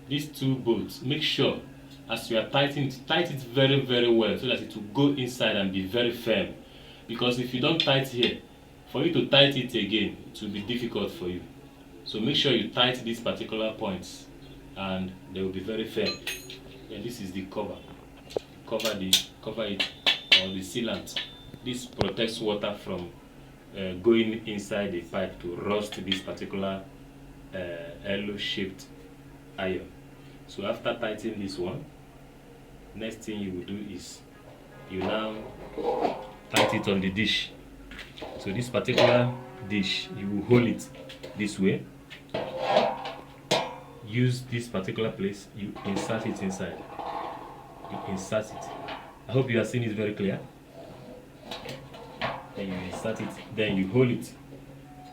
these two bolts, make sure as you are tightening it, tighten it very very well so that it will go inside and be very firm. Because if you don't tighten here, for you to tighten it again, it will be difficult for you. So make sure you tighten these particular points and they will be very firm. And this is the cover. Cover it or the sealant. This protects water from going inside the pipe to rust this particular L-shaped iron. So after tightening this one, next thing you will do is you now tighten it on the dish. So this particular dish, you will hold it this way. Use this particular place, you insert it inside. You insert it. I hope you are seeing it very clear. Then you insert it, then you hold it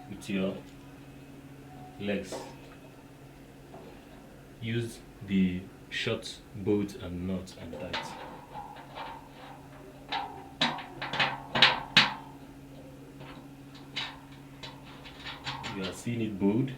with your legs. Use the short bolt and nut and tight. You are seeing it bold.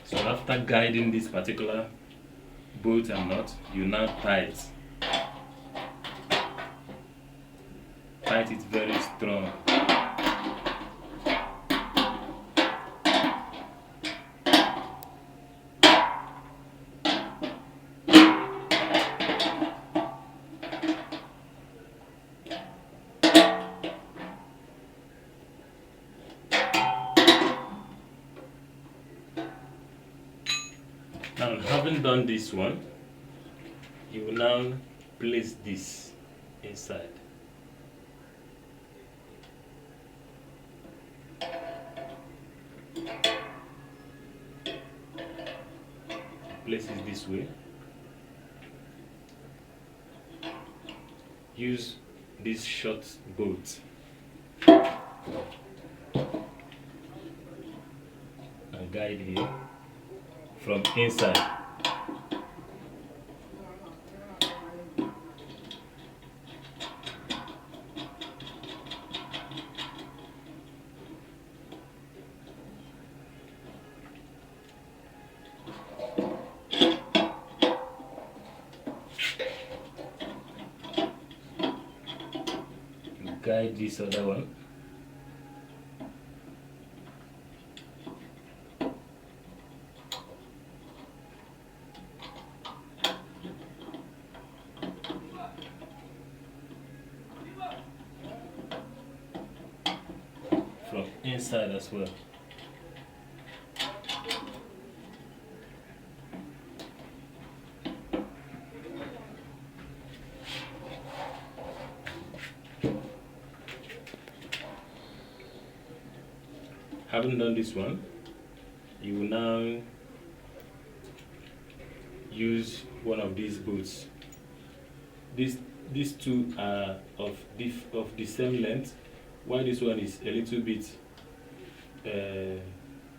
So after guiding this particular bolt and nut, you now tie it. Tight it very strong. Now, having done this one, you will now place this inside. Place it this way. Use this short bolt and guide here from inside. Guide this other one. From inside as well. Having done this one, you will now use one of these bolts. These two are of the same length, while this one is a little bit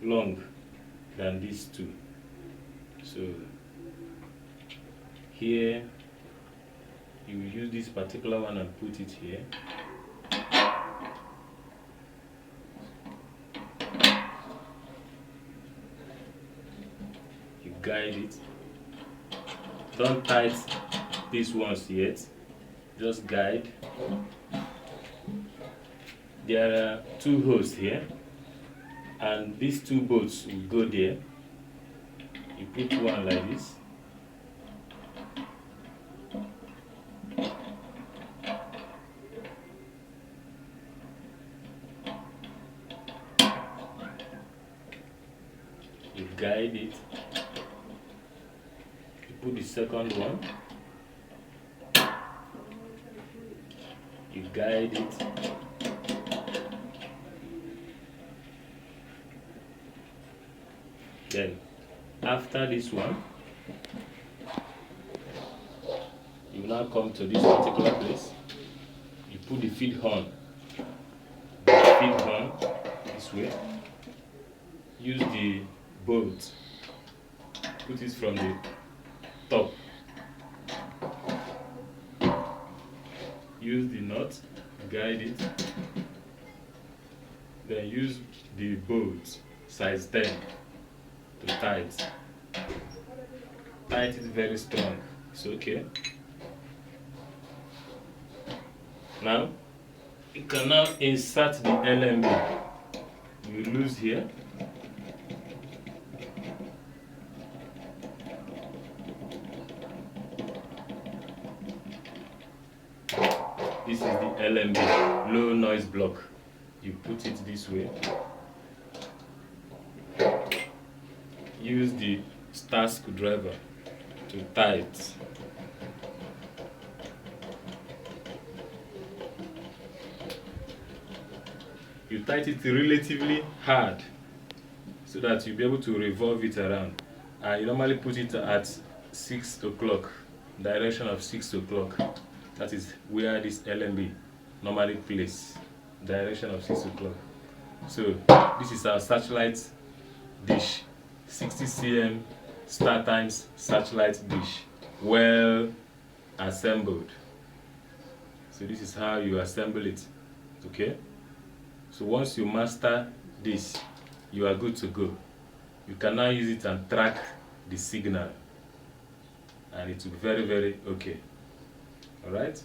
long than these two. So here you will use this particular one and put it here. You guide it. Don't tight these ones yet, just guide. There are two holes here, and these two bolts will go there. You put one like this, guide it. You put the second one, you guide it. Then after this one, you now come to this particular place, you put the feed horn this way, use the bolt, put it from the top, use the nut, guide it, then use the bolt size 10 to tight it very strong. It's okay. Now you can now insert the LMB. You lose here. This is the LMB, low noise block. You put it this way. Use the star screwdriver to tie it. You tight it relatively hard so that you'll be able to revolve it around. And you normally put it at 6 o'clock, direction of 6 o'clock. That is where this LMB normally plays, direction of 6 o'clock. So this is our satellite dish, 60 cm Startimes satellite dish, well assembled. So this is how you assemble it, okay? So once you master this, you are good to go. You can now use it and track the signal, and it will be very, very okay. All right?